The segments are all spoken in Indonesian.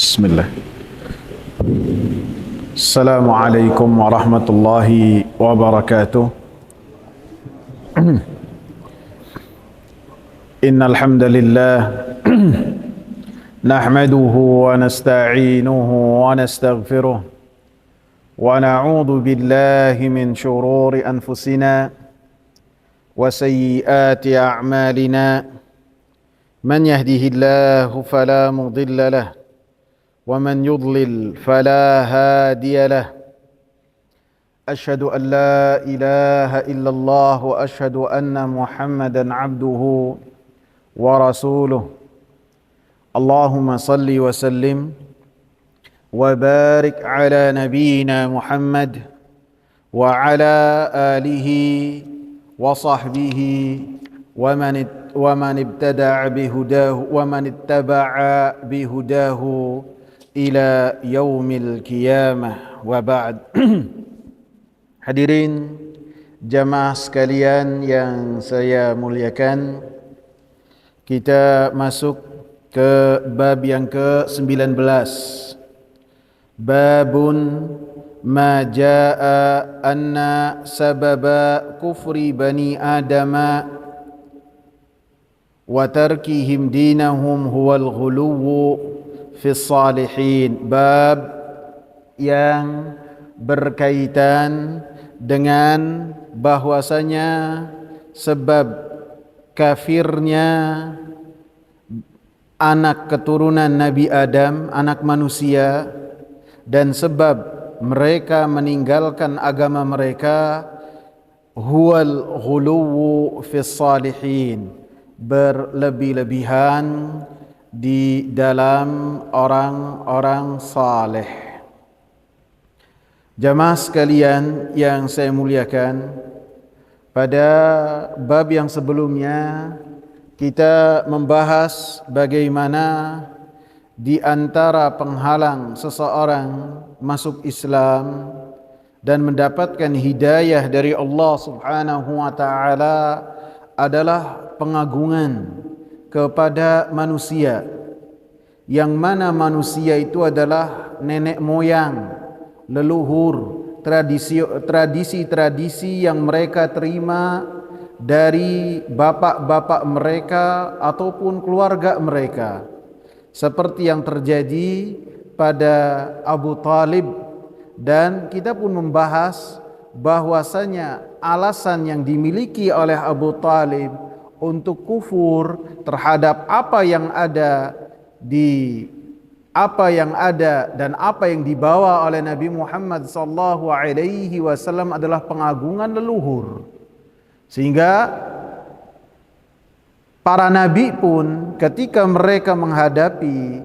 بسم الله. السلام عليكم ورحمة الله وبركاته. إن الحمد لله نحمده ونستعينه ونستغفره ونعوذ بالله من شرور أنفسنا وسيئات أعمالنا. من يهده الله فلا مضل له ومن يضلل فلا هادي له. أشهد أن لا إله إلا الله وأشهد أن محمدا عبده ورسوله. اللهم صل وسلم وبارك على نبينا محمد وعلى آله وصحبه ومن ابتدع بهداه ومن اتبع بهداه إلى يوم القيامة وبعد. Hadirin jamaah sekalian yang saya muliakan, kita masuk ke bab yang ke-19. Babun ma jaa anna sababa kufri bani adama wa tarkihim dinahum huwal ghuluwu fis salihin. Bab yang berkaitan dengan bahwasanya sebab kafirnya anak keturunan Nabi Adam, anak manusia, dan sebab mereka meninggalkan agama mereka, huwal ghuluwu fis salihin, berlebih-lebihan di dalam orang-orang saleh. Jamaah sekalian yang saya muliakan, pada bab yang sebelumnya kita membahas bagaimana di antara penghalang seseorang masuk Islam dan mendapatkan hidayah dari Allah Subhanahu wa taala adalah pengagungan kepada manusia, yang mana manusia itu adalah nenek moyang, leluhur, tradisi-tradisi yang mereka terima dari bapak-bapak mereka ataupun keluarga mereka, seperti yang terjadi pada Abu Talib. Dan kita pun membahas bahwasanya alasan yang dimiliki oleh Abu Talib untuk kufur terhadap apa yang ada dan apa yang dibawa oleh Nabi Muhammad SAW adalah pengagungan leluhur. Sehingga para nabi pun ketika mereka menghadapi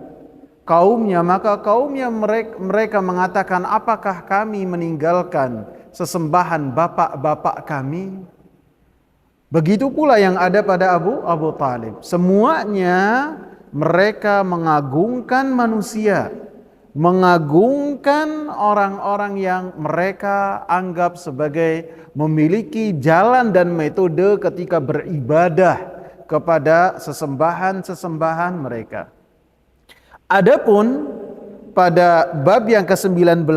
kaumnya, maka kaumnya mereka mengatakan, apakah kami meninggalkan sesembahan bapak-bapak kami? Begitu pula yang ada pada Abu Talib. Semuanya mereka mengagungkan manusia, mengagungkan orang-orang yang mereka anggap sebagai memiliki jalan dan metode ketika beribadah kepada sesembahan-sesembahan mereka. Adapun pada bab yang ke-19,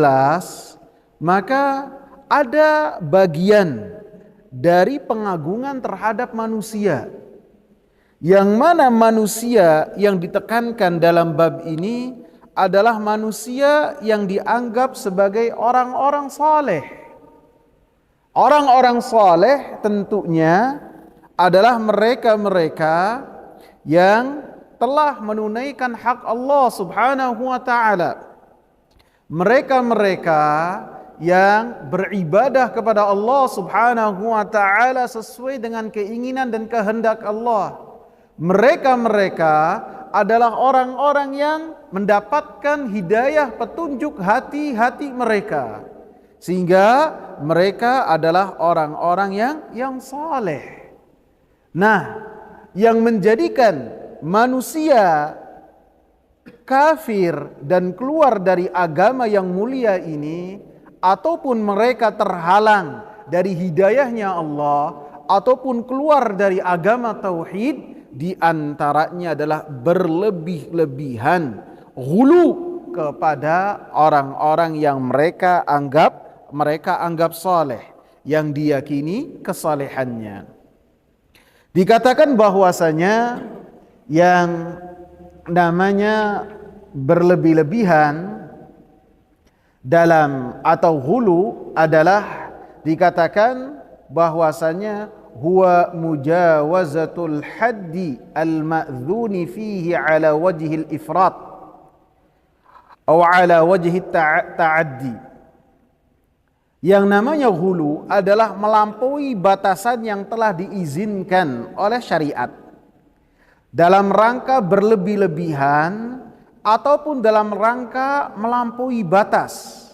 maka ada bagian dari pengagungan terhadap manusia, yang mana manusia yang ditekankan dalam bab ini adalah manusia yang dianggap sebagai orang-orang saleh. Orang-orang saleh tentunya adalah mereka-mereka yang telah menunaikan hak Allah Subhanahu wa taala. Mereka-mereka yang beribadah kepada Allah Subhanahu wa taala sesuai dengan keinginan dan kehendak Allah. Mereka-mereka adalah orang-orang yang mendapatkan hidayah petunjuk hati-hati mereka, sehingga mereka adalah orang-orang yang saleh. Nah, yang menjadikan manusia kafir dan keluar dari agama yang mulia ini, ataupun mereka terhalang dari hidayahnya Allah, ataupun keluar dari agama tauhid, di antaranya adalah berlebih-lebihan, ghulu kepada orang-orang yang mereka anggap saleh, yang diyakini kesalehannya. Dikatakan bahwasanya yang namanya berlebih-lebihan dalam atau hulu adalah dikatakan bahwasanya huwa mujawazatul haddi al-ma'dzuni fihi ala wajhil ifrat atau ala wajhi ta'addi. Yang namanya hulu adalah melampaui batasan yang telah diizinkan oleh syariat dalam rangka berlebih-lebihan ataupun dalam rangka melampaui batas.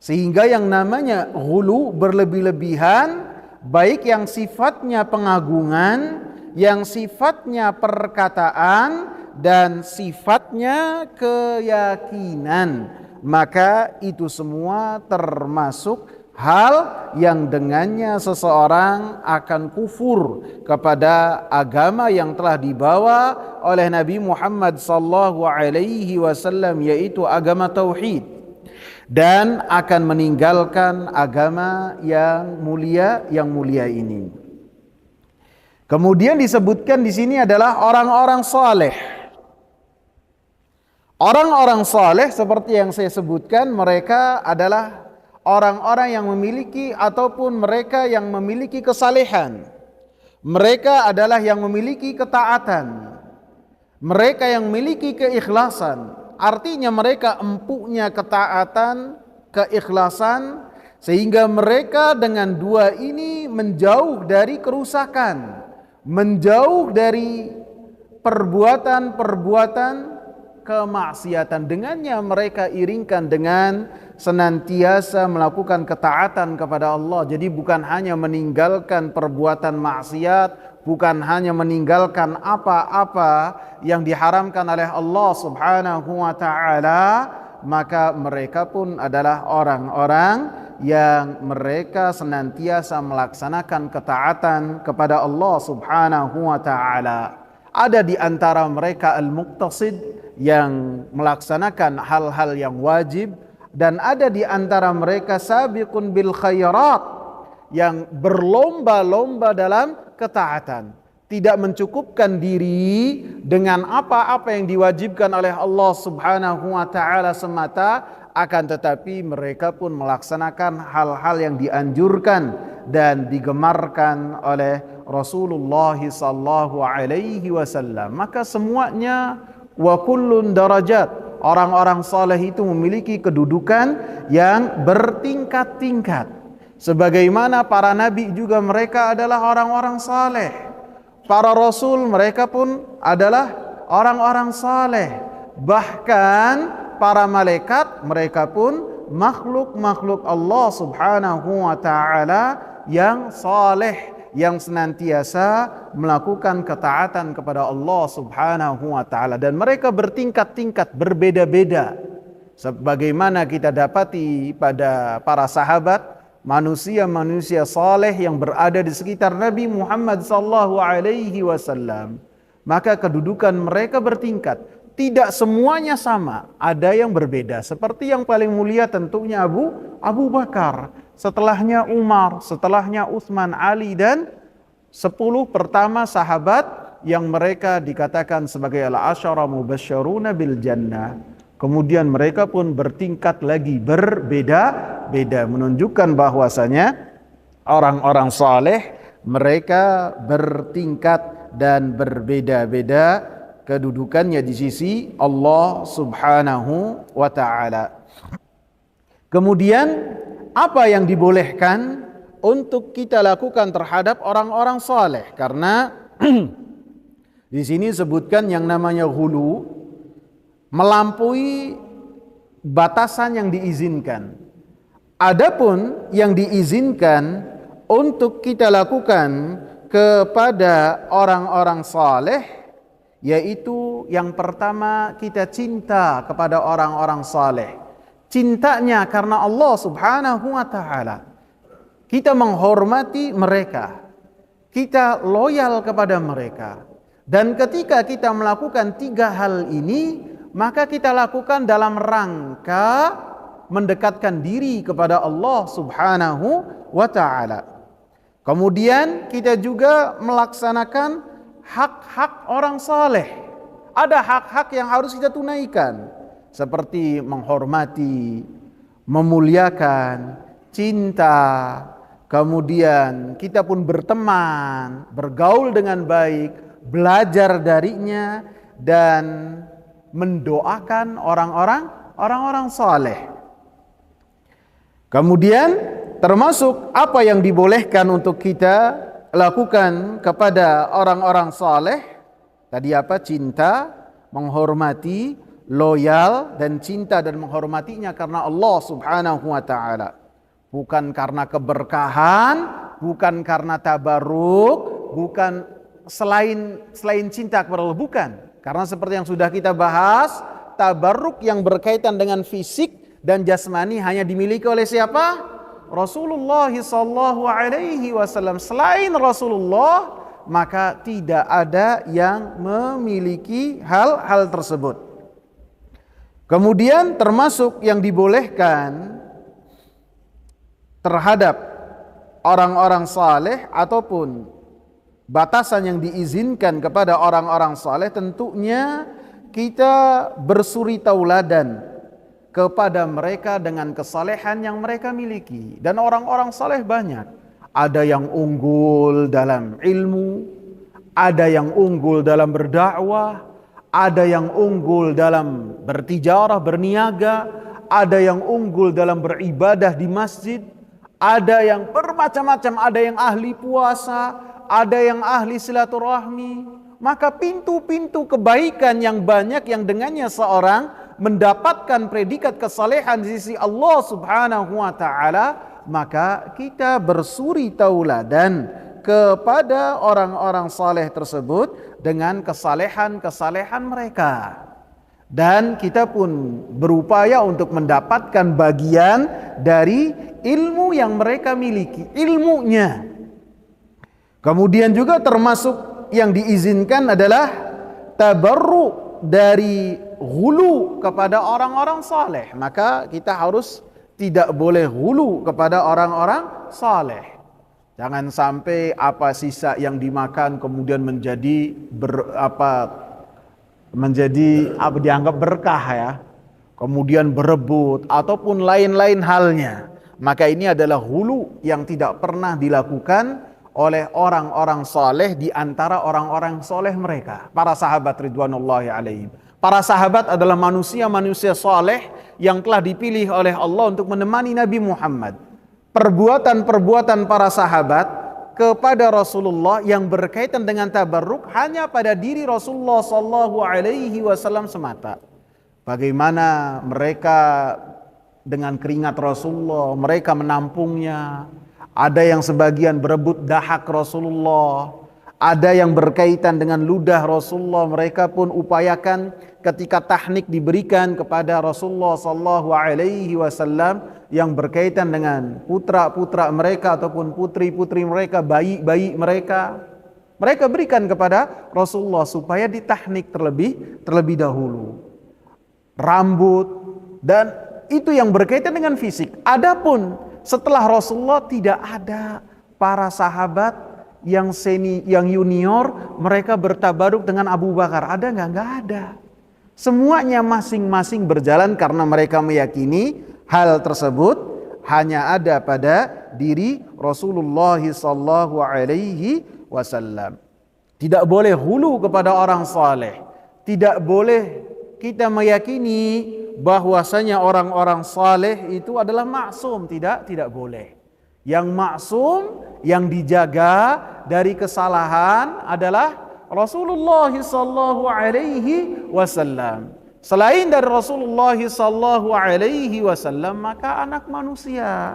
Sehingga yang namanya hulu, berlebih-lebihan, baik yang sifatnya pengagungan, yang sifatnya perkataan, dan sifatnya keyakinan, maka itu semua termasuk hal yang dengannya seseorang akan kufur kepada agama yang telah dibawa oleh Nabi Muhammad sallallahu alaihi wasallam, yaitu agama tauhid, dan akan meninggalkan agama yang mulia ini. Kemudian disebutkan di sini adalah orang-orang saleh. Orang-orang saleh seperti yang saya sebutkan, mereka adalah orang-orang yang memiliki ataupun mereka yang memiliki kesalehan. Mereka adalah yang memiliki ketaatan. Mereka yang memiliki keikhlasan. Artinya mereka empuknya ketaatan, keikhlasan, sehingga mereka dengan dua ini menjauh dari kerusakan, menjauh dari perbuatan-perbuatan kemaksiatan. Dengannya mereka iringkan dengan senantiasa melakukan ketaatan kepada Allah. Jadi bukan hanya meninggalkan perbuatan maksiat, bukan hanya meninggalkan apa-apa yang diharamkan oleh Allah Subhanahu wa taala, maka mereka pun adalah orang-orang yang mereka senantiasa melaksanakan ketaatan kepada Allah Subhanahu wa taala. Ada di antara mereka al-muqtasid yang melaksanakan hal-hal yang wajib, dan ada di antara mereka sabiqun bil khairat yang berlomba-lomba dalam ketaatan, tidak mencukupkan diri dengan apa-apa yang diwajibkan oleh Allah Subhanahu wa taala semata, akan tetapi mereka pun melaksanakan hal-hal yang dianjurkan dan digemarkan oleh Rasulullah sallallahu alaihi wasallam. Maka semuanya wa kullun darajat. Orang-orang saleh itu memiliki kedudukan yang bertingkat-tingkat. Sebagaimana para nabi juga mereka adalah orang-orang saleh. Para rasul mereka pun adalah orang-orang saleh. Bahkan para malaikat mereka pun makhluk-makhluk Allah Subhanahu wa taala yang saleh, yang senantiasa melakukan ketaatan kepada Allah Subhanahu wa taala, dan mereka bertingkat-tingkat, berbeda-beda. Sebagaimana kita dapati pada para sahabat, manusia-manusia saleh yang berada di sekitar Nabi Muhammad sallallahu alaihi wasallam, maka kedudukan mereka bertingkat. Tidak semuanya sama, ada yang berbeda. Seperti yang paling mulia tentunya Abu Bakar, setelahnya Umar, setelahnya Utsman, Ali, dan 10 pertama sahabat yang mereka dikatakan sebagai al-asyara mubasysyaruna bil jannah. Kemudian mereka pun bertingkat lagi, berbeda-beda, menunjukkan bahwasanya orang-orang saleh mereka bertingkat dan berbeda-beda kedudukannya di sisi Allah Subhanahu wa taala. Kemudian apa yang dibolehkan untuk kita lakukan terhadap orang-orang saleh? Karena di sini sebutkan yang namanya hulu, melampaui batasan yang diizinkan. Adapun yang diizinkan untuk kita lakukan kepada orang-orang saleh, yaitu yang pertama, kita cinta kepada orang-orang saleh. Cintanya karena Allah Subhanahu wa taala. Kita menghormati mereka, kita loyal kepada mereka. Dan ketika kita melakukan 3 hal ini, maka kita lakukan dalam rangka mendekatkan diri kepada Allah Subhanahu wa ta'ala. Kemudian kita juga melaksanakan hak-hak orang saleh. Ada hak-hak yang harus kita tunaikan, seperti menghormati, memuliakan, cinta, kemudian kita pun berteman, bergaul dengan baik, belajar darinya, dan mendoakan orang-orang saleh. Kemudian termasuk apa yang dibolehkan untuk kita lakukan kepada orang-orang saleh tadi apa? Cinta, menghormati, loyal, dan cinta dan menghormatinya karena Allah Subhanahu wa ta'ala. Bukan karena keberkahan, bukan karena tabarruk, bukan selain cinta kepada Allah, bukan. Karena seperti yang sudah kita bahas, tabarruk yang berkaitan dengan fisik dan jasmani hanya dimiliki oleh siapa? Rasulullah sallallahu alaihi wasallam. Selain Rasulullah, maka tidak ada yang memiliki hal-hal tersebut. Kemudian termasuk yang dibolehkan terhadap orang-orang saleh ataupun batasan yang diizinkan kepada orang-orang saleh, tentunya kita bersuri tauladan kepada mereka dengan kesalehan yang mereka miliki. Dan orang-orang saleh banyak. Ada yang unggul dalam ilmu, ada yang unggul dalam berdakwah, ada yang unggul dalam bertijarah, berniaga, ada yang unggul dalam beribadah di masjid, ada yang bermacam-macam, ada yang ahli puasa, ada yang ahli silaturahmi. Maka pintu-pintu kebaikan yang banyak yang dengannya seorang mendapatkan predikat kesalehan di sisi Allah Subhanahu wa ta'ala, maka kita bersuri tauladan kepada orang-orang saleh tersebut dengan kesalehan-kesalehan mereka. Dan kita pun berupaya untuk mendapatkan bagian dari ilmu yang mereka miliki, ilmunya. Kemudian juga termasuk yang diizinkan adalah tabarruk dari ghulu kepada orang-orang saleh. Maka kita harus tidak boleh ghulu kepada orang-orang saleh. Jangan sampai apa sisa yang dimakan kemudian menjadi dianggap berkah ya. Kemudian berebut ataupun lain-lain halnya. Maka ini adalah ghulu yang tidak pernah dilakukan oleh orang-orang saleh di antara orang-orang saleh mereka, para sahabat ridwanullahi alaihim. Para sahabat adalah manusia-manusia saleh yang telah dipilih oleh Allah untuk menemani Nabi Muhammad. Perbuatan-perbuatan para sahabat kepada Rasulullah yang berkaitan dengan tabarruk hanya pada diri Rasulullah sallallahu alaihi wasallam semata. Bagaimana mereka dengan keringat Rasulullah, mereka menampungnya. Ada yang sebagian berebut dahak Rasulullah, ada yang berkaitan dengan ludah Rasulullah, mereka pun upayakan ketika tahnik diberikan kepada Rasulullah sallallahu alaihi wasallam yang berkaitan dengan putra-putra mereka ataupun putri-putri mereka, bayi-bayi mereka, mereka berikan kepada Rasulullah supaya ditahnik terlebih dahulu. Rambut, dan itu yang berkaitan dengan fisik. Adapun setelah Rasulullah tidak ada para sahabat yang junior mereka bertabaruk dengan Abu Bakar. Ada nggak? Nggak ada. Semuanya masing-masing berjalan karena mereka meyakini hal tersebut hanya ada pada diri Rasulullah sallallahu alaihi wasallam. Tidak boleh hulu kepada orang saleh. Tidak boleh kita meyakini bahwasanya orang-orang saleh itu adalah maksum. Tidak boleh. Yang maksum, yang dijaga dari kesalahan adalah Rasulullah sallallahu alaihi wasallam. Selain dari Rasulullah sallallahu alaihi wasallam, maka anak manusia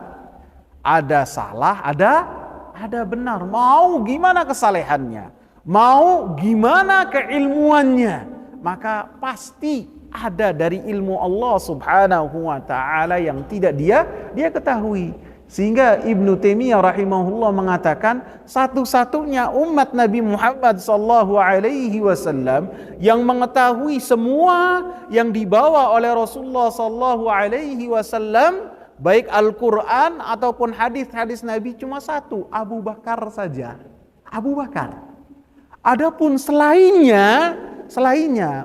ada salah, ada benar. Mau gimana kesalehannya, mau gimana keilmuannya, maka pasti ada dari ilmu Allah Subhanahu wa ta'ala yang tidak dia ketahui. Sehingga Ibnu Taimiyah rahimahullah mengatakan satu-satunya umat Nabi Muhammad sallallahu alaihi wasallam yang mengetahui semua yang dibawa oleh Rasulullah sallallahu alaihi wasallam, baik Al-Qur'an ataupun hadis-hadis Nabi, cuma satu, Abu Bakar saja. Abu Bakar. Adapun selainnya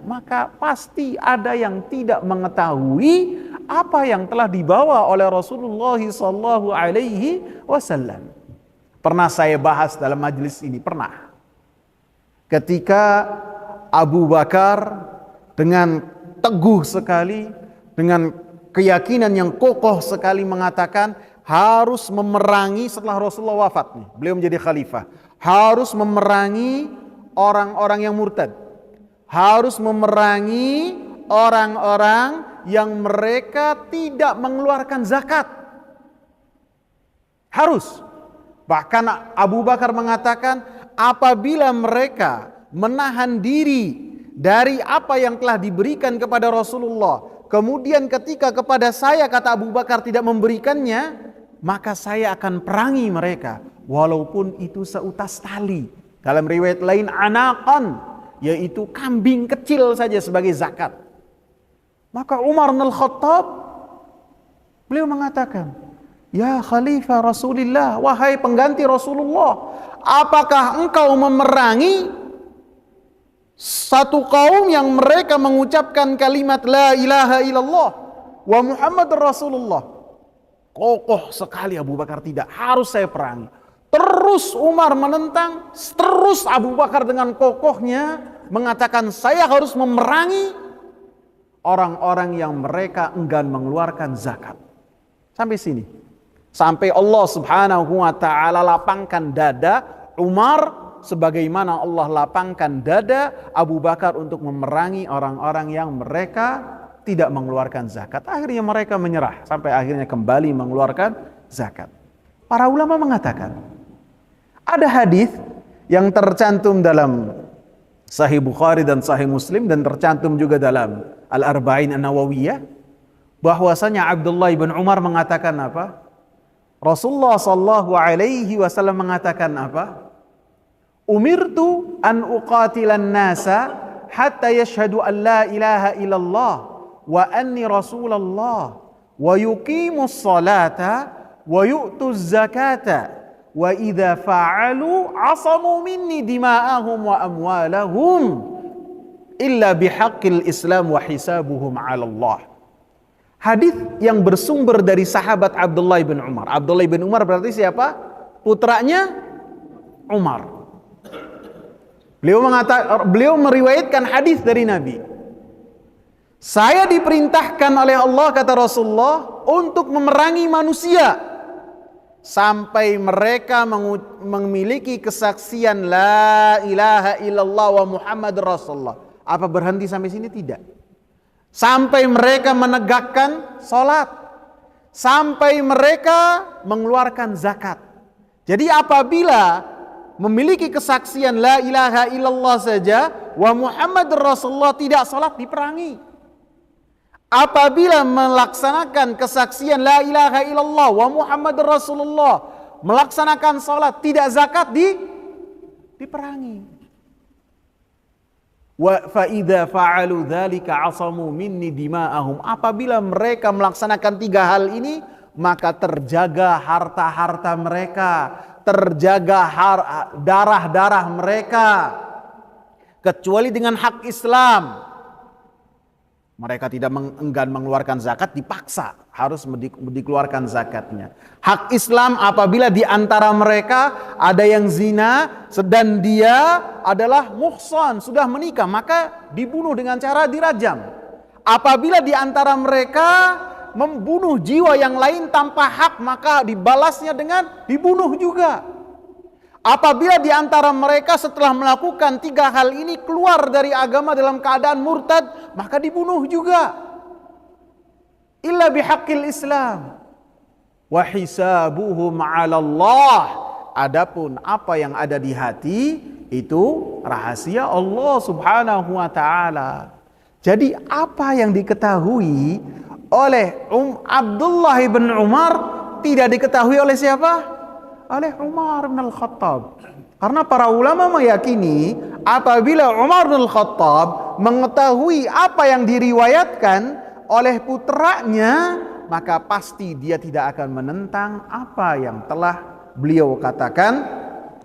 maka pasti ada yang tidak mengetahui apa yang telah dibawa oleh Rasulullah sallallahu alaihi wasallam. Pernah saya bahas dalam majelis ini, pernah. Ketika Abu Bakar dengan teguh sekali, dengan keyakinan yang kokoh sekali mengatakan harus memerangi setelah Rasulullah wafat nih, beliau menjadi khalifah, harus memerangi orang-orang yang murtad, harus memerangi orang-orang yang mereka tidak mengeluarkan zakat. Harus. Bahkan Abu Bakar mengatakan apabila mereka menahan diri dari apa yang telah diberikan kepada Rasulullah, kemudian ketika kepada saya, kata Abu Bakar, tidak memberikannya, maka saya akan perangi mereka walaupun itu seutas tali. Dalam riwayat lain anaqan, yaitu kambing kecil saja sebagai zakat. Maka Umar bin Khattab, beliau mengatakan, ya Khalifah Rasulullah, wahai pengganti Rasulullah, apakah engkau memerangi satu kaum yang mereka mengucapkan kalimat la ilaha illallah wa Muhammad Rasulullah? Kokoh sekali Abu Bakar, tidak, harus saya perangi. Terus Umar menentang, terus Abu Bakar dengan kokohnya mengatakan saya harus memerangi orang-orang yang mereka enggan mengeluarkan zakat. Sampai sini. Sampai Allah Subhanahu wa taala lapangkan dada Umar sebagaimana Allah lapangkan dada Abu Bakar untuk memerangi orang-orang yang mereka tidak mengeluarkan zakat. Akhirnya mereka menyerah sampai akhirnya kembali mengeluarkan zakat. Para ulama mengatakan ada hadis yang tercantum dalam Sahih Bukhari dan Sahih Muslim dan tercantum juga dalam Al-Arba'in An-Nawawiyah, bahwasanya Abdullah bin Umar mengatakan apa? Rasulullah sallallahu alaihi wasallam mengatakan apa? Umirtu an uqatilan nasa hatta yashhadu an la ilaha illallah wa anni rasulullah wa yuqimus salata wa yu'tuz zakata wa idza fa'alu 'asamu minni dima'ahum wa amwalahum illa bihaqqil Islam wa hisabuhum 'ala Allah. Hadis yang bersumber dari sahabat Abdullah bin Umar. Abdullah bin Umar berarti siapa? Putranya Umar. Beliau meriwayatkan hadis dari Nabi. Saya diperintahkan oleh Allah, kata Rasulullah, untuk memerangi manusia sampai mereka memiliki kesaksian la ilaha illallah wa Muhammad Rasulullah. Apa berhenti sampai sini? Tidak. Sampai mereka menegakkan salat, sampai mereka mengeluarkan zakat. Jadi apabila memiliki kesaksian la ilaha illallah saja wa Muhammad Rasulullah, tidak salat, diperangi. Apabila melaksanakan kesaksian la ilaha illallah wa Muhammad Rasulullah, melaksanakan salat, tidak zakat, diperangi. Wa fa idza fa'alu dzalika 'asamu minni dima'ahum. Apabila mereka melaksanakan tiga hal ini, maka terjaga harta-harta mereka, terjaga darah-darah mereka, kecuali dengan hak Islam. Mereka tidak enggan mengeluarkan zakat, dipaksa harus dikeluarkan zakatnya. Hak Islam apabila di antara mereka ada yang zina dan dia adalah muhsan, sudah menikah, maka dibunuh dengan cara dirajam. Apabila di antara mereka membunuh jiwa yang lain tanpa hak, maka dibalasnya dengan dibunuh juga. Apabila di antara mereka setelah melakukan tiga hal ini keluar dari agama dalam keadaan murtad, maka dibunuh juga. Illa bihaqqil Islam wa hisabuhum 'ala Allah. Adapun apa yang ada di hati itu rahasia Allah Subhanahu wa taala. Jadi apa yang diketahui oleh Abdullah bin Umar tidak diketahui oleh siapa? Oleh Umar bin Al-Khattab. Karena para ulama meyakini apabila Umar bin Al-Khattab mengetahui apa yang diriwayatkan oleh putranya, maka pasti dia tidak akan menentang apa yang telah beliau katakan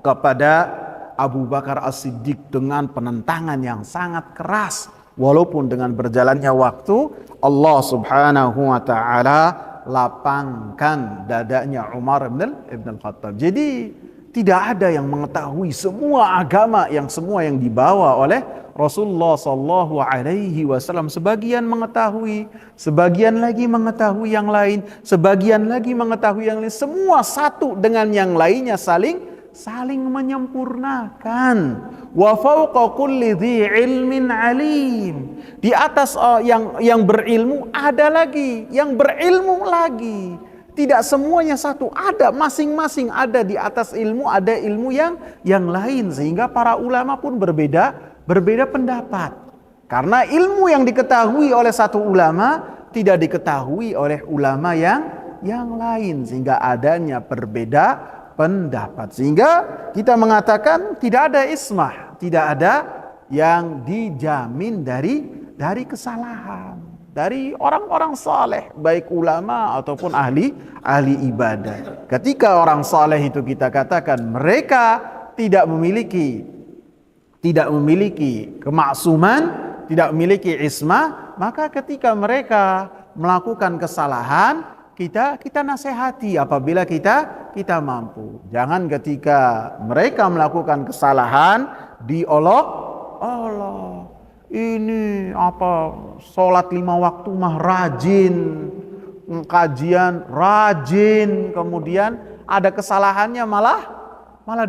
kepada Abu Bakar As-Siddiq dengan penentangan yang sangat keras. Walaupun dengan berjalannya waktu, Allah Subhanahu wa taala lapangkan dadanya Umar bin Al-Khattab. Jadi tidak ada yang mengetahui semua agama yang dibawa oleh Rasulullah sallallahu alaihi wasallam. Sebagian mengetahui, sebagian lagi mengetahui yang lain, sebagian lagi mengetahui yang lain. Semua satu dengan yang lainnya saling menyempurnakan. Wa fawqa kulli dhi ilmin alim. Di atas yang berilmu ada lagi yang berilmu lagi. Tidak semuanya satu, ada masing-masing ada di atas ilmu, ada ilmu yang lain, sehingga para ulama pun berbeda pendapat. Karena ilmu yang diketahui oleh satu ulama tidak diketahui oleh ulama yang lain, sehingga adanya berbeda pendapat. Sehingga kita mengatakan tidak ada ismah, tidak ada yang dijamin dari kesalahan dari orang-orang saleh, baik ulama ataupun ahli ibadah. Ketika orang saleh itu kita katakan mereka tidak memiliki kemaksuman, tidak memiliki ismah, maka ketika mereka melakukan kesalahan, kita nasihati apabila kita mampu. Jangan ketika mereka melakukan kesalahan diolok-olok. Ini sholat 5 waktu mah rajin, kajian rajin, kemudian ada kesalahannya malah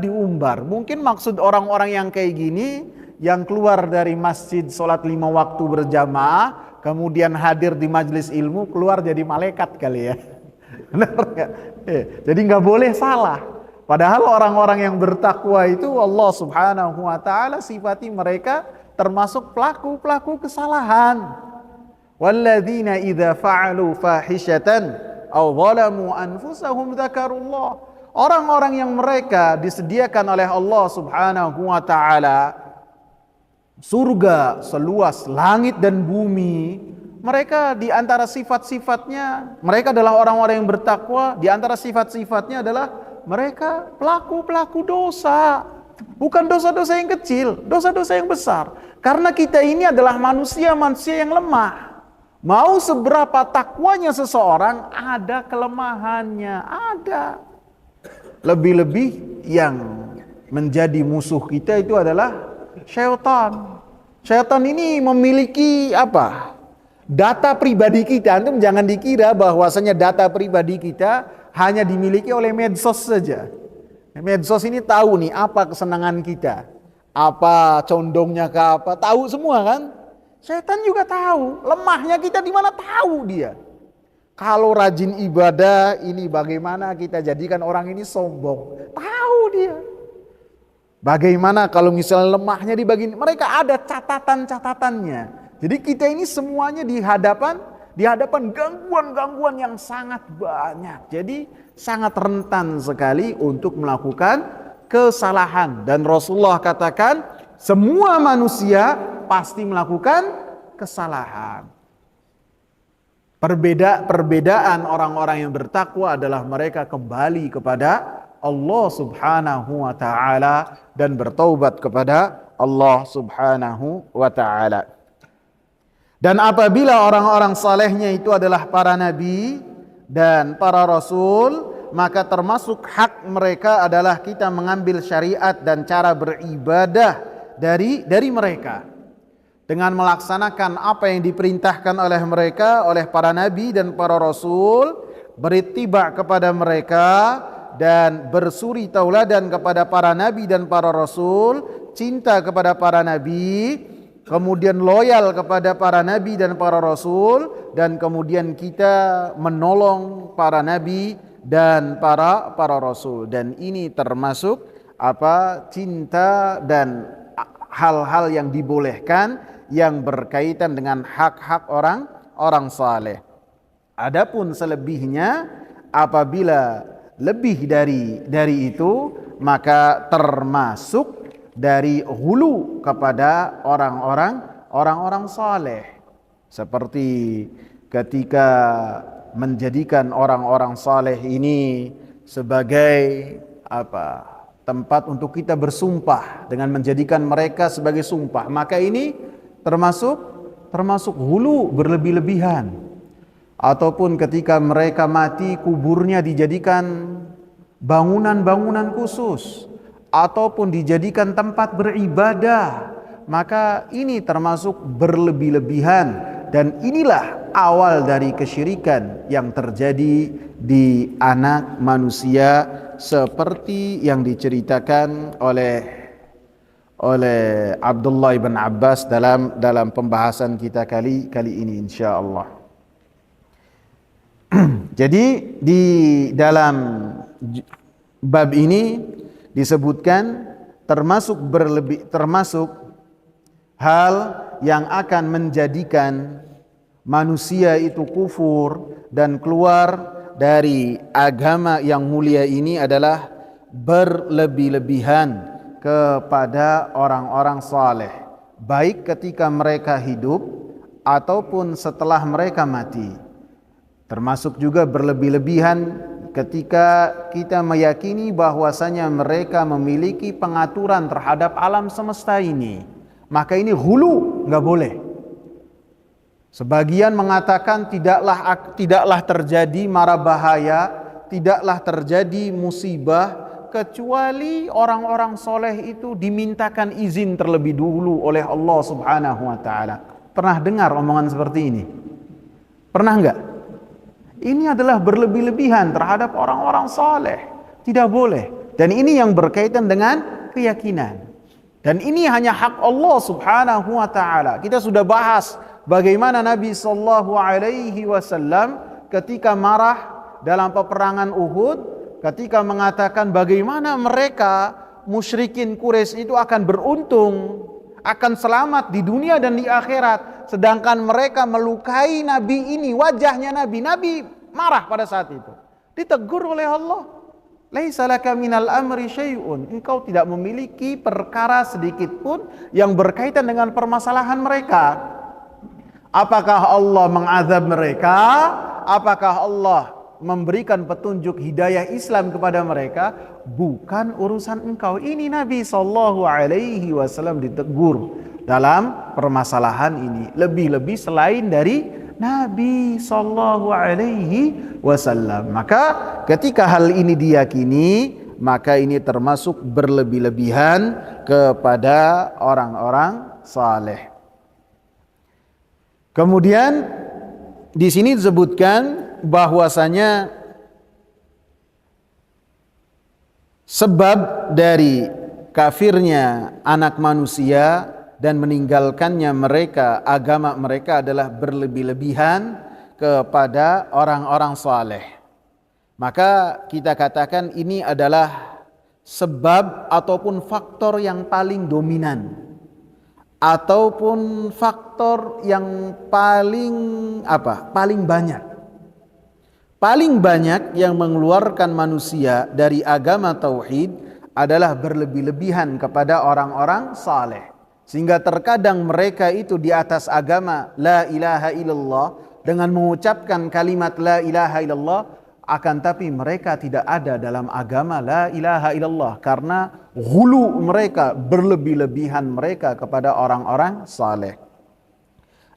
diumbar. Mungkin maksud orang-orang yang kayak gini, yang keluar dari masjid sholat 5 waktu berjamaah, kemudian hadir di majelis ilmu, keluar jadi malaikat kali ya. Benar nggak? Jadi nggak boleh salah. Padahal orang-orang yang bertakwa itu Allah Subhanahu wa taala sifati mereka termasuk pelaku kesalahan. Walladzina idza fa'alu fahishatan aw zalamu anfusahum dzakarullah. Orang-orang yang mereka disediakan oleh Allah Subhanahu wa taala surga seluas langit dan bumi, mereka di antara sifat-sifatnya, mereka adalah orang-orang yang bertakwa, di antara sifat-sifatnya adalah mereka pelaku dosa. Bukan dosa-dosa yang kecil, dosa-dosa yang besar. Karena kita ini adalah manusia yang lemah. Mau seberapa takwanya seseorang, ada kelemahannya, ada. Lebih-lebih yang menjadi musuh kita itu adalah syaitan. Syaitan ini memiliki data pribadi kita. Antum jangan dikira bahwasanya data pribadi kita hanya dimiliki oleh medsos saja. Medsos ini tahu nih apa kesenangan kita, apa condongnya ke apa, tahu semua kan? Setan juga tahu, lemahnya kita di mana tahu dia. Kalau rajin ibadah ini bagaimana kita jadikan orang ini sombong, tahu dia. Bagaimana kalau misalnya lemahnya di bagian, mereka ada catatan-catatannya. Jadi kita ini semuanya di hadapan gangguan-gangguan yang sangat banyak. Jadi sangat rentan sekali untuk melakukan kesalahan. Dan Rasulullah katakan semua manusia pasti melakukan kesalahan. Perbedaan orang-orang yang bertakwa adalah mereka kembali kepada Allah Subhanahu wa taala dan bertaubat kepada Allah Subhanahu wa taala. Dan apabila orang-orang salehnya itu adalah para nabi dan para rasul, maka termasuk hak mereka adalah kita mengambil syariat dan cara beribadah dari mereka dengan melaksanakan apa yang diperintahkan oleh mereka, oleh para nabi dan para rasul, berittiba kepada mereka dan bersuri tauladan kepada para nabi dan para rasul, cinta kepada para nabi, kemudian loyal kepada para nabi dan para rasul, dan kemudian kita menolong para nabi dan para rasul. Dan ini termasuk cinta dan hal-hal yang dibolehkan yang berkaitan dengan hak-hak orang saleh. Adapun selebihnya apabila lebih dari itu, maka termasuk dari hulu kepada orang-orang saleh. Seperti ketika menjadikan orang-orang saleh ini sebagai tempat untuk kita bersumpah, dengan menjadikan mereka sebagai sumpah, maka ini termasuk hulu, berlebih-lebihan. Ataupun ketika mereka mati, kuburnya dijadikan bangunan-bangunan khusus, ataupun dijadikan tempat beribadah, maka ini termasuk berlebih-lebihan. Dan inilah awal dari kesyirikan yang terjadi di anak manusia, seperti yang diceritakan oleh Abdullah bin Abbas dalam pembahasan kita kali ini insyaallah. Jadi di dalam bab ini disebutkan termasuk hal yang akan menjadikan manusia itu kufur dan keluar dari agama yang mulia ini adalah berlebih-lebihan kepada orang-orang saleh, baik ketika mereka hidup ataupun setelah mereka mati. Termasuk juga berlebih-lebihan ketika kita meyakini bahwasanya mereka memiliki pengaturan terhadap alam semesta ini. Maka ini hulu, nggak boleh. Sebagian mengatakan tidaklah terjadi mara bahaya, tidaklah terjadi musibah, kecuali orang-orang soleh itu dimintakan izin terlebih dulu oleh Allah Subhanahu wa ta'ala. Pernah dengar omongan seperti ini? Pernah enggak? Ini adalah berlebih-lebihan terhadap orang-orang saleh. Tidak boleh. Dan ini yang berkaitan dengan keyakinan. Dan ini hanya hak Allah Subhanahu wa ta'ala. Kita sudah bahas bagaimana Nabi sallallahu alaihi wasallam ketika marah dalam peperangan Uhud, ketika mengatakan bagaimana mereka musyrikin Quraisy itu akan beruntung, akan selamat di dunia dan di akhirat, sedangkan mereka melukai Nabi ini, wajahnya Nabi marah pada saat itu. Ditegur oleh Allah, laisa laka minal amri syai'un, engkau tidak memiliki perkara sedikit pun yang berkaitan dengan permasalahan mereka. Apakah Allah mengazab mereka? Apakah Allah memberikan petunjuk hidayah Islam kepada mereka? Bukan urusan engkau. Ini Nabi sallallahu alaihi wasallam ditegur dalam permasalahan ini, lebih-lebih selain dari Nabi sallallahu alaihi wasallam. Maka ketika hal ini diyakini, maka ini termasuk berlebih-lebihan kepada orang-orang saleh. Kemudian di sini disebutkan bahwasanya sebab dari kafirnya anak manusia dan meninggalkannya mereka agama mereka adalah berlebih-lebihan kepada orang-orang saleh. Maka kita katakan ini adalah sebab ataupun faktor yang paling dominan, ataupun faktor yang paling banyak yang mengeluarkan manusia dari agama tauhid adalah berlebih-lebihan kepada orang-orang saleh. Sehingga terkadang mereka itu di atas agama la ilaha illallah, dengan mengucapkan kalimat la ilaha illallah, akan tapi mereka tidak ada dalam agama la ilaha illallah, karena hulu mereka, berlebih-lebihan mereka kepada orang-orang saleh.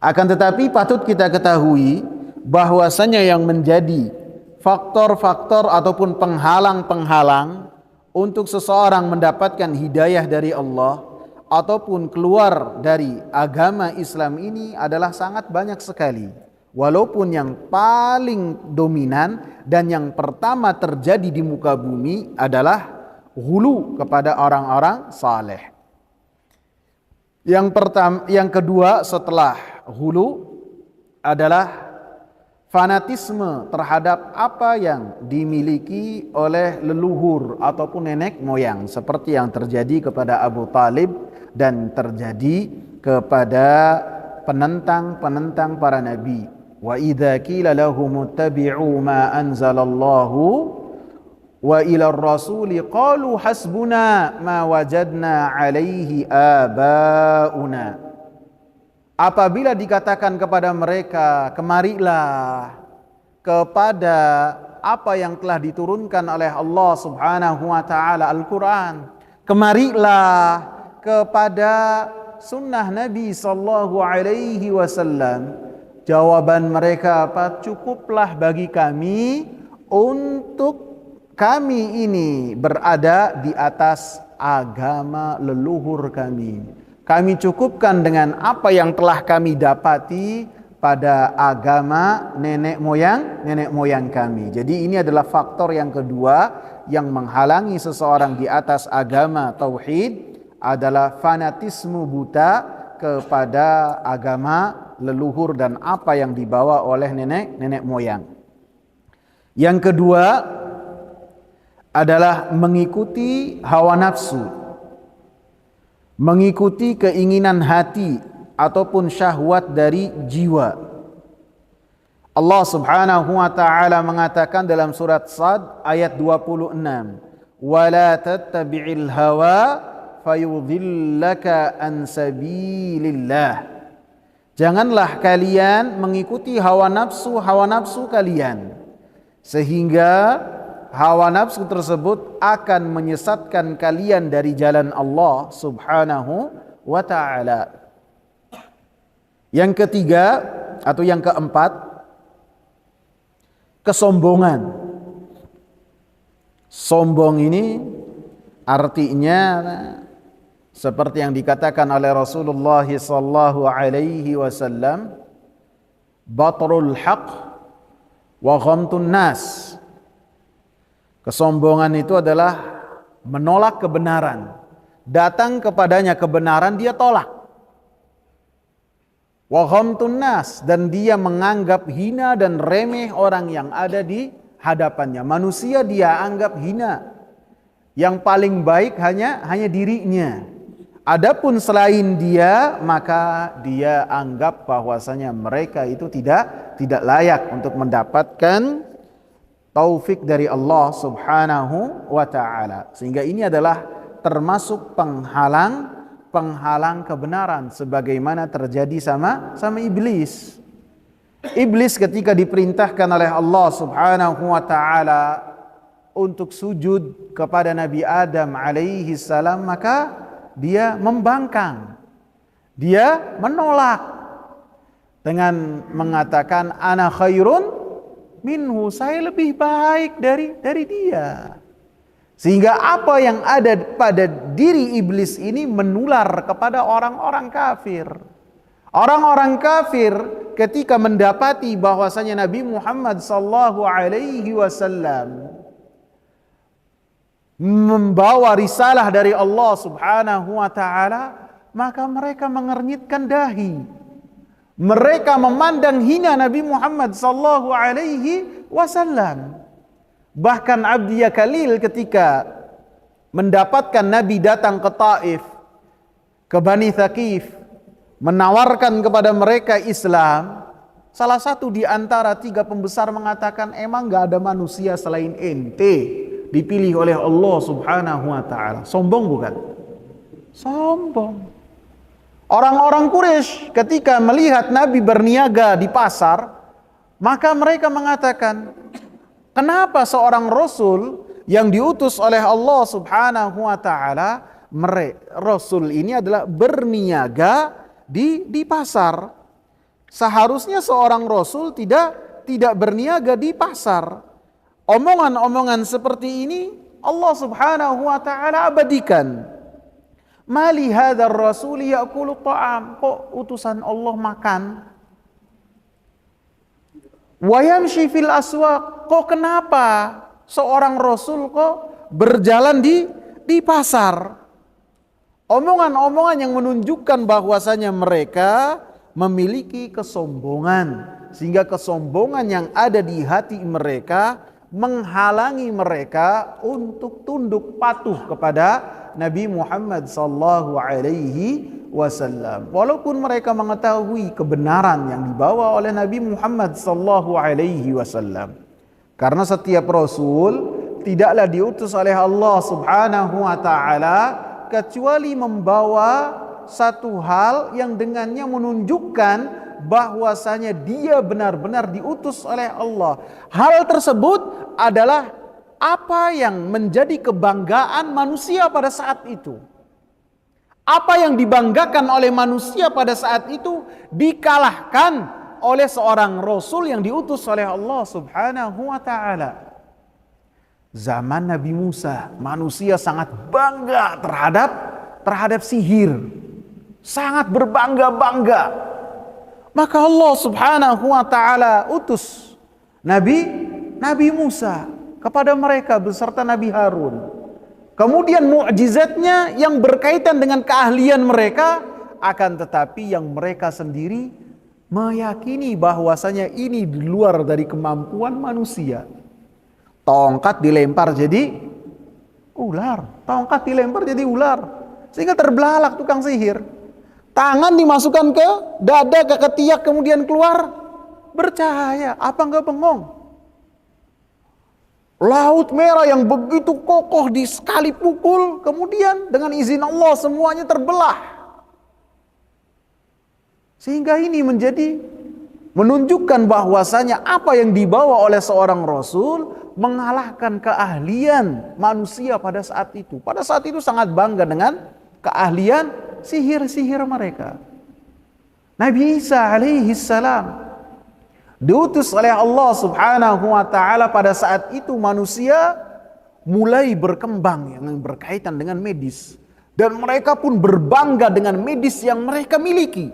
Akan tetapi patut kita ketahui bahwasanya yang menjadi faktor-faktor ataupun penghalang-penghalang untuk seseorang mendapatkan hidayah dari Allah ataupun keluar dari agama Islam ini adalah sangat banyak sekali. Walaupun yang paling dominan dan yang pertama terjadi di muka bumi adalah hulu kepada orang-orang saleh. Yang kedua setelah hulu adalah fanatisme terhadap apa yang dimiliki oleh leluhur ataupun nenek moyang, seperti yang terjadi kepada Abu Talib dan terjadi kepada penentang para nabi. Wa idza qila lahum ittabi'u ma anzalallahu wa ila rasuli qalu hasbuna ma wajadna alaihi abauna. Apabila dikatakan kepada mereka, kemarilah kepada apa yang telah diturunkan oleh Allah Subhanahu wa taala, Al-Qur'an. Kemarilah kepada sunnah Nabi sallallahu alaihi wasallam. Jawaban mereka apa? Cukuplah bagi kami untuk kami ini berada di atas agama leluhur kami. Kami cukupkan dengan apa yang telah kami dapati pada agama nenek moyang kami. Jadi ini adalah faktor yang kedua yang menghalangi seseorang di atas agama tauhid adalah fanatisme buta kepada agama leluhur dan apa yang dibawa oleh nenek moyang. Yang kedua adalah mengikuti hawa nafsu. Mengikuti keinginan hati ataupun syahwat dari jiwa. Allah Subhanahu wa taala mengatakan dalam surat Sad ayat 26, "Wala tattabi'il hawa fayudhillaka an sabilillah." Janganlah kalian mengikuti hawa nafsu kalian, sehingga hawa nafsu tersebut akan menyesatkan kalian dari jalan Allah Subhanahu wa ta'ala. Yang ketiga atau yang keempat, kesombongan. Sombong ini artinya seperti yang dikatakan oleh Rasulullah sallallahu alaihi wasallam, batrul haq wa ghamtun nas. Kesombongan itu adalah menolak kebenaran. Datang kepadanya kebenaran, dia tolak. Wa ghamtun nas, dan dia menganggap hina dan remeh orang yang ada di hadapannya. Manusia dia anggap hina. Yang paling baik hanya dirinya. Adapun selain dia, maka dia anggap bahwasanya mereka itu tidak layak untuk mendapatkan taufik dari Allah Subhanahu wa ta'ala. Sehingga ini adalah termasuk penghalang kebenaran, sebagaimana terjadi sama iblis. Iblis ketika diperintahkan oleh Allah Subhanahu wa ta'ala untuk sujud kepada Nabi Adam alaihi salam, maka dia membangkang. Dia menolak dengan mengatakan ana khairun minhu, saya lebih baik dari dia. Sehingga apa yang ada pada diri iblis ini menular kepada orang-orang kafir. Orang-orang kafir ketika mendapati bahwasanya Nabi Muhammad sallallahu alaihi wasallam membawa risalah dari Allah Subhanahu wa taala, maka mereka mengernyitkan dahi. Mereka memandang hina Nabi Muhammad sallallahu alaihi wasallam. Bahkan Abdiyah Khalil ketika mendapatkan Nabi datang ke Taif, ke Bani Thaqif, menawarkan kepada mereka Islam, salah satu di antara tiga pembesar mengatakan, emang gak ada manusia selain ente dipilih oleh Allah Subhanahu wa ta'ala. Sombong bukan? Sombong. Orang-orang Quraisy ketika melihat Nabi berniaga di pasar, maka mereka mengatakan, kenapa seorang Rasul yang diutus oleh Allah Subhanahu wa ta'ala, Rasul ini adalah berniaga di pasar. Seharusnya seorang Rasul tidak berniaga di pasar. Omongan-omongan seperti ini Allah Subhanahu wa ta'ala abadikan. Mali hadzal rasul ya'kulu ta'am, kok utusan Allah makan? Wa yamshi fil aswaq, kok kenapa seorang rasul kok berjalan di pasar? Omongan-omongan yang menunjukkan bahwasanya mereka memiliki kesombongan, sehingga kesombongan yang ada di hati mereka menghalangi mereka untuk tunduk patuh kepada Nabi Muhammad sallallahu alaihi wasallam. Walaupun mereka mengetahui kebenaran yang dibawa oleh Nabi Muhammad sallallahu alaihi wasallam. Karena setiap rasul tidaklah diutus oleh Allah Subhanahu wa taala kecuali membawa satu hal yang dengannya menunjukkan bahwasanya dia benar-benar diutus oleh Allah. Hal tersebut adalah apa yang menjadi kebanggaan manusia pada saat itu. Apa yang dibanggakan oleh manusia pada saat itu dikalahkan oleh seorang rasul yang diutus oleh Allah Subhanahu wa taala. Zaman Nabi Musa, manusia sangat bangga terhadap sihir. Sangat berbangga-bangga. Maka Allah Subhanahu wa taala utus Nabi Musa kepada mereka beserta Nabi Harun. Kemudian mukjizatnya yang berkaitan dengan keahlian mereka, akan tetapi yang mereka sendiri meyakini bahwasanya ini di luar dari kemampuan manusia. Tongkat dilempar jadi ular, tongkat dilempar jadi ular, sehingga terbelalak tukang sihir. Tangan dimasukkan ke dada, ke ketiak, kemudian keluar bercahaya. Apa enggak bengong? Laut merah yang begitu kokoh di sekali pukul, kemudian dengan izin Allah semuanya terbelah. Sehingga ini menunjukkan bahwasanya apa yang dibawa oleh seorang rasul mengalahkan keahlian manusia pada saat itu. Pada saat itu sangat bangga dengan keahlian sihir-sihir mereka. Nabi Isa alaihi salam diutus oleh Allah Subhanahu wa taala pada saat itu manusia mulai berkembang yang berkaitan dengan medis, dan mereka pun berbangga dengan medis yang mereka miliki.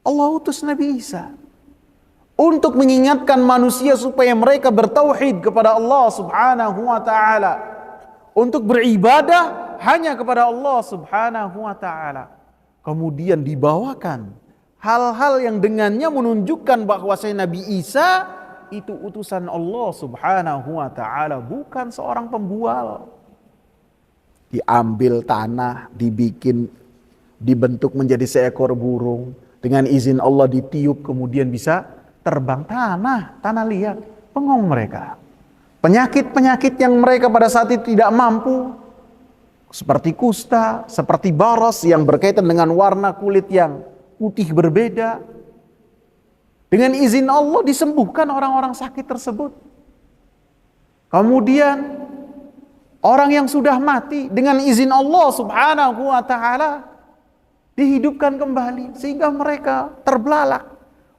Allah utus Nabi Isa untuk mengingatkan manusia supaya mereka bertauhid kepada Allah Subhanahu wa taala, untuk beribadah hanya kepada Allah Subhanahu wa taala. Kemudian dibawakan hal-hal yang dengannya menunjukkan bahwa Nabi Isa itu utusan Allah Subhanahu wa taala, bukan seorang pembual. Diambil tanah, dibentuk menjadi seekor burung, dengan izin Allah ditiup kemudian bisa terbang. Tanah liat. Bengong mereka. Penyakit-penyakit yang mereka pada saat itu tidak mampu, seperti kusta, seperti baras yang berkaitan dengan warna kulit yang putih berbeda, dengan izin Allah disembuhkan orang-orang sakit tersebut. Kemudian orang yang sudah mati dengan izin Allah Subhanahu wa taala dihidupkan kembali, sehingga mereka terbelalak.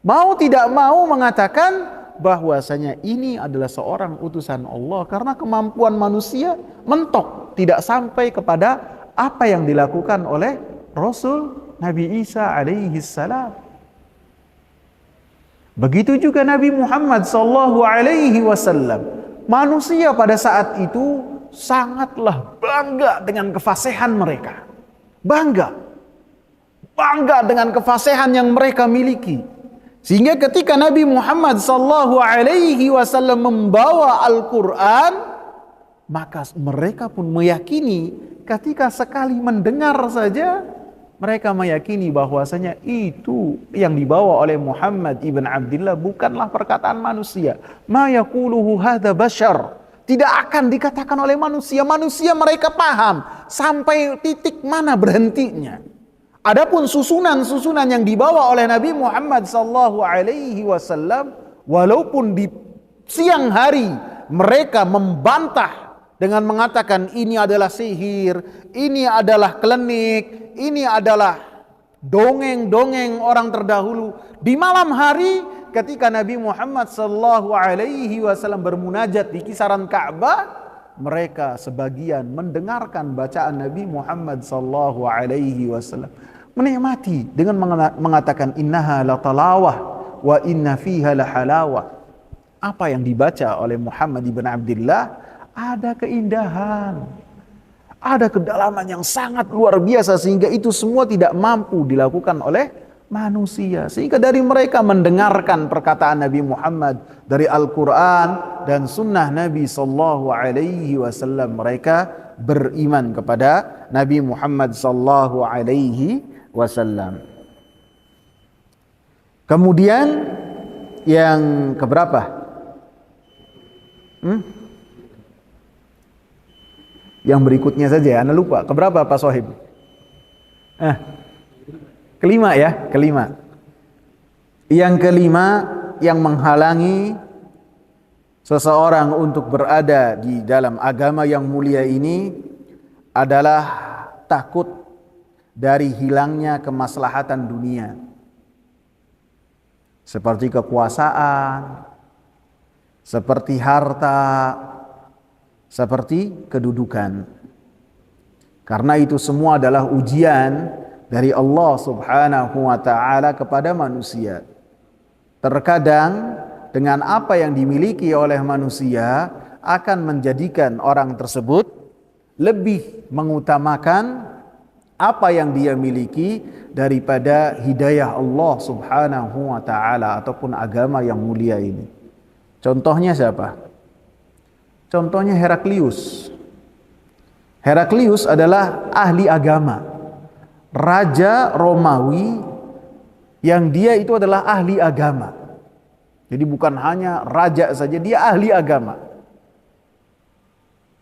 Mau tidak mau mengatakan bahwasanya ini adalah seorang utusan Allah, karena kemampuan manusia mentok, tidak sampai kepada apa yang dilakukan oleh Rasul Nabi Isa alaihi salam. Begitu juga Nabi Muhammad sallallahu alaihi wasallam. Manusia pada saat itu sangatlah bangga dengan kefasihan mereka. Bangga dengan kefasihan yang mereka miliki. Sehingga ketika Nabi Muhammad sallallahu alaihi wasallam membawa Al-Qur'an, maka mereka pun meyakini, ketika sekali mendengar saja mereka meyakini bahwasanya itu yang dibawa oleh Muhammad ibn Abdullah bukanlah perkataan manusia. Ma yaquluhu hadza bashar. Tidak akan dikatakan oleh manusia. Manusia mereka paham sampai titik mana berhentinya. Adapun susunan-susunan yang dibawa oleh Nabi Muhammad sallallahu alaihi wasallam, walaupun di siang hari mereka membantah dengan mengatakan ini adalah sihir, ini adalah klinik, ini adalah dongeng-dongeng orang terdahulu. Di malam hari ketika Nabi Muhammad sallallahu alaihi wasallam bermunajat di kisaran Ka'bah, mereka sebagian mendengarkan bacaan Nabi Muhammad sallallahu alaihi wasallam, menikmati dengan mengatakan innaha la talawah wa inna fiha la halawah. Apa yang dibaca oleh Muhammad ibn Abdullah ada keindahan, ada kedalaman yang sangat luar biasa, sehingga itu semua tidak mampu dilakukan oleh manusia. Sehingga dari mereka mendengarkan perkataan Nabi Muhammad dari Al-Quran dan sunnah Nabi sallallahu alaihi wasallam, mereka beriman kepada Nabi Muhammad sallallahu alaihi wasallam. Kemudian yang keberapa? Yang berikutnya saja, Anda lupa. Keberapa Pak Sohib? Kelima ya, kelima. Yang kelima yang menghalangi seseorang untuk berada di dalam agama yang mulia ini adalah takut dari hilangnya kemaslahatan dunia. Seperti kekuasaan, seperti harta, seperti kedudukan. Karena itu semua adalah ujian dari Allah Subhanahu wa taala kepada manusia. Terkadang dengan apa yang dimiliki oleh manusia akan menjadikan orang tersebut lebih mengutamakan apa yang dia miliki daripada hidayah Allah Subhanahu wa taala ataupun agama yang mulia ini. Contohnya siapa? Contohnya Heraklius. Heraklius adalah ahli agama, raja Romawi yang dia itu adalah ahli agama. Jadi bukan hanya raja saja, dia ahli agama.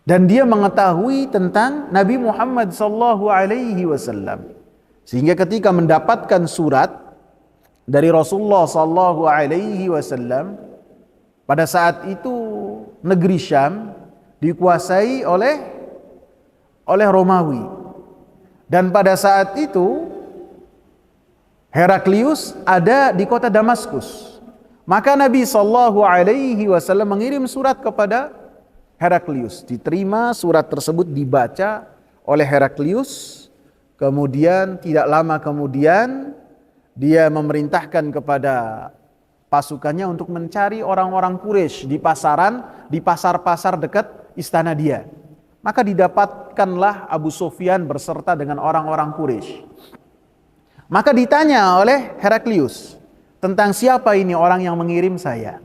Dan dia mengetahui tentang Nabi Muhammad sallallahu alaihi wasallam. Sehingga ketika mendapatkan surat dari Rasulullah sallallahu alaihi wasallam, pada saat itu negeri Syam dikuasai oleh Romawi. Dan pada saat itu Heraklius ada di kota Damaskus. Maka Nabi sallallahu alaihi wasallam mengirim surat kepada Heraklius. Diterima surat tersebut, dibaca oleh Heraklius. Kemudian tidak lama kemudian dia memerintahkan kepada pasukannya untuk mencari orang-orang Quraisy di pasar-pasar dekat istana dia. Maka didapatkanlah Abu Sufyan berserta dengan orang-orang Quraisy. Maka ditanya oleh Heraklius tentang siapa ini orang yang mengirim saya.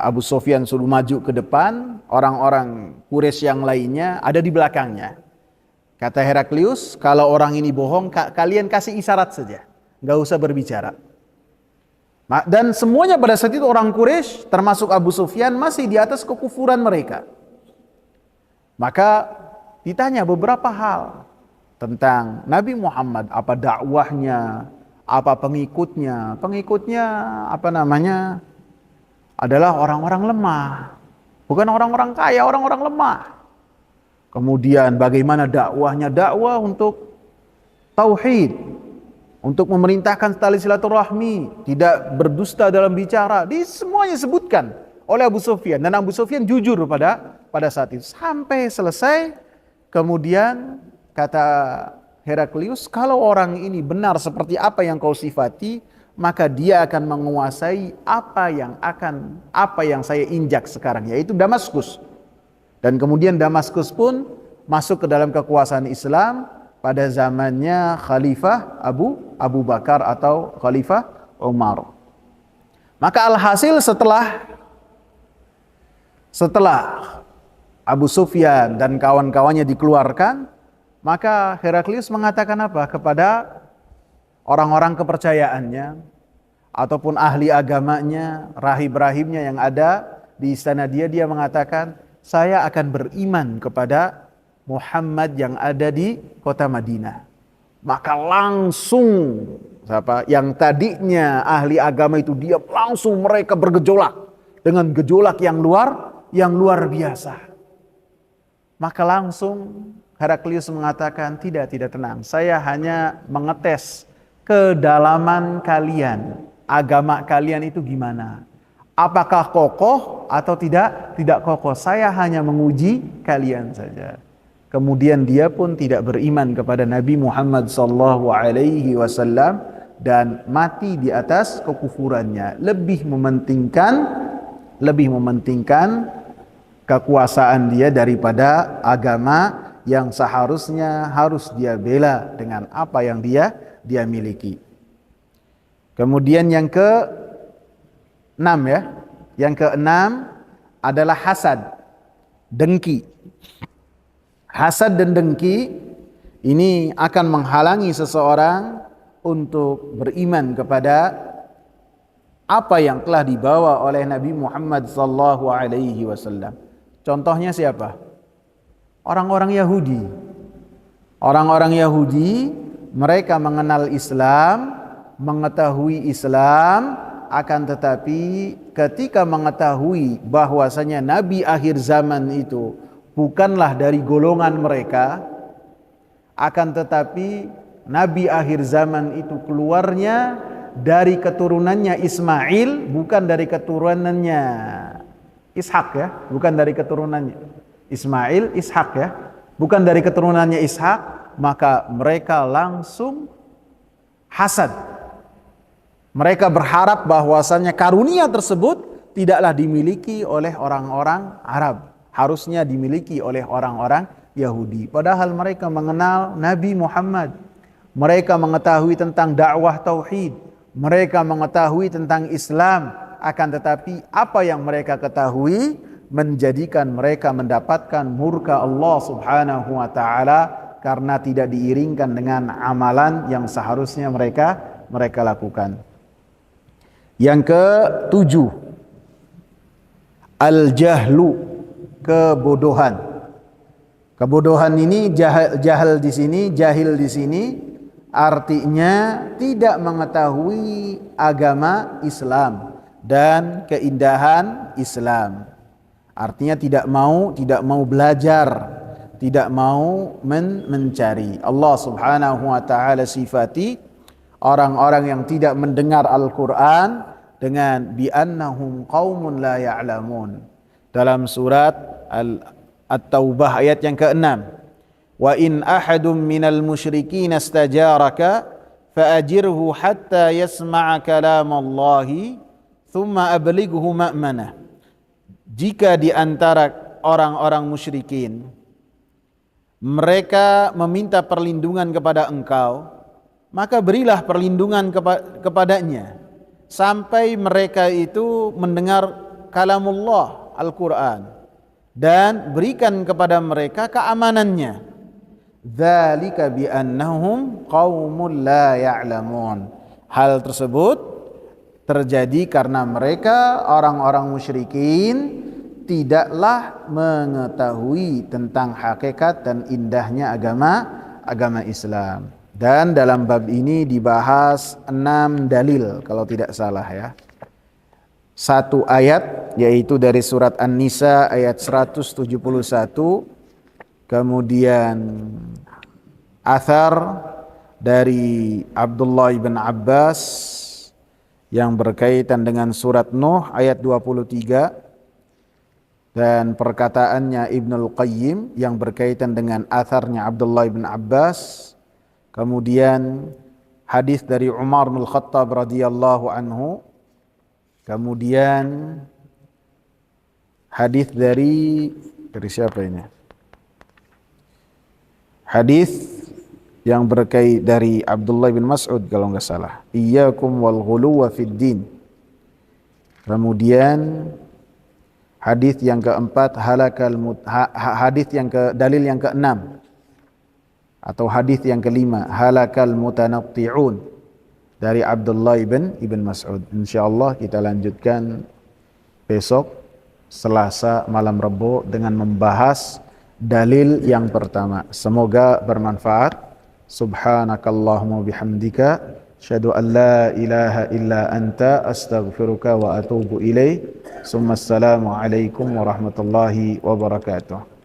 Abu Sufyan suruh maju ke depan, orang-orang Quraisy yang lainnya ada di belakangnya. Kata Heraklius, kalau orang ini bohong, kalian kasih isyarat saja, nggak usah berbicara. Dan semuanya pada saat itu orang Quraisy, termasuk Abu Sufyan, masih di atas kekufuran mereka. Maka ditanya beberapa hal tentang Nabi Muhammad, apa dakwahnya, apa pengikutnya. Pengikutnya adalah orang-orang lemah, bukan orang-orang kaya, orang-orang lemah. Kemudian bagaimana dakwahnya? Dakwah untuk tauhid, untuk memerintahkan tali silaturahmi, tidak berdusta dalam bicara. Semuanya disebutkan oleh Abu Sufyan, dan Abu Sufyan jujur pada saat itu sampai selesai. Kemudian kata Heraklius, kalau orang ini benar seperti apa yang kau sifati, maka dia akan menguasai apa yang saya injak sekarang, yaitu Damaskus. Dan kemudian Damaskus pun masuk ke dalam kekuasaan Islam pada zamannya Khalifah Abu Bakar atau Khalifah Umar. Maka alhasil setelah Abu Sufyan dan kawan-kawannya dikeluarkan, maka Heraklius mengatakan apa kepada orang-orang kepercayaannya ataupun ahli agamanya, rahib-rahibnya yang ada di istana dia mengatakan, saya akan beriman kepada Muhammad yang ada di kota Madinah. Maka langsung yang tadinya ahli agama itu langsung mereka bergejolak dengan gejolak yang luar biasa. Maka langsung Heraklius mengatakan, tidak tenang, saya hanya mengetes kedalaman kalian, agama kalian itu gimana? Apakah kokoh atau tidak kokoh? Saya hanya menguji kalian saja. Kemudian dia pun tidak beriman kepada Nabi Muhammad sallallahu alaihi wasallam dan mati di atas kekufurannya. Lebih mementingkan kekuasaan dia daripada agama yang seharusnya harus dia bela dengan apa yang dia miliki. Kemudian yang ke-6 ya. Yang ke-6 adalah hasad, dengki. Hasad dan dengki ini akan menghalangi seseorang untuk beriman kepada apa yang telah dibawa oleh Nabi Muhammad sallallahu alaihi wasallam. Contohnya siapa? Orang-orang Yahudi. Orang-orang Yahudi, mereka mengenal Islam, mengetahui Islam, akan tetapi ketika mengetahui bahwasanya Nabi akhir zaman itu bukanlah dari golongan mereka, akan tetapi Nabi akhir zaman itu keluarnya dari keturunannya Ismail, bukan dari keturunannya Ishak ya, bukan dari keturunannya Ismail, Ishak ya, bukan dari keturunannya Ishak, maka mereka langsung hasad. Mereka berharap bahwasanya karunia tersebut tidaklah dimiliki oleh orang-orang Arab, harusnya dimiliki oleh orang-orang Yahudi. Padahal mereka mengenal Nabi Muhammad, mereka mengetahui tentang dakwah tauhid, mereka mengetahui tentang Islam, akan tetapi apa yang mereka ketahui menjadikan mereka mendapatkan murka Allah Subhanahu wa taala karena tidak diiringkan dengan amalan yang seharusnya mereka lakukan. Yang ketujuh, al-jahlu, kebodohan. Kebodohan ini jahil di sini artinya tidak mengetahui agama Islam dan keindahan Islam. Artinya tidak mau belajar, tidak mau mencari. Allah Subhanahu wa taala sifati orang-orang yang tidak mendengar Al-Qur'an dengan bi'annahum qaumun la ya'lamun. Dalam surat At-Taubah ayat yang ke-6. Wa in ahadum minal musyrikin istajaraka fa'ajirhu hatta yasma'a kalamallahi thumma ablighu ma'manah. Jika di antara orang-orang musyrikin mereka meminta perlindungan kepada engkau, maka berilah perlindungan kepadanya sampai mereka itu mendengar kalamullah Al-Quran, dan berikan kepada mereka keamanannya. Dzalika biannahum qaumul la ya'lamun. Hal tersebut terjadi karena mereka orang-orang musyrikin tidaklah mengetahui tentang hakikat dan indahnya agama Islam. Dan dalam bab ini dibahas 6 dalil kalau tidak salah ya. 1 ayat yaitu dari surat An-Nisa ayat 171, kemudian athar dari Abdullah bin Abbas yang berkaitan dengan surat Nuh ayat 23, dan perkataannya Ibnul Qayyim yang berkaitan dengan atharnya Abdullah bin Abbas. Kemudian hadis dari Umar bin Khattab radhiyallahu anhu. Kemudian hadis dari siapa ini? Hadis yang berkait dari Abdullah bin Mas'ud kalau enggak salah. Iyyakum wal ghuluwa fid din. Kemudian hadis yang keempat dalil yang keenam atau hadis yang kelima, halakal mutanatti'un dari Abdullah ibn Mas'ud. Insyaallah kita lanjutkan besok Selasa malam Rabu dengan membahas dalil yang pertama. Semoga bermanfaat. Subhanakallahumma bihamdika asyhadu an la ilaha illa anta astaghfiruka wa atubu ilaik. Assalamu alaikum warahmatullahi wabarakatuh.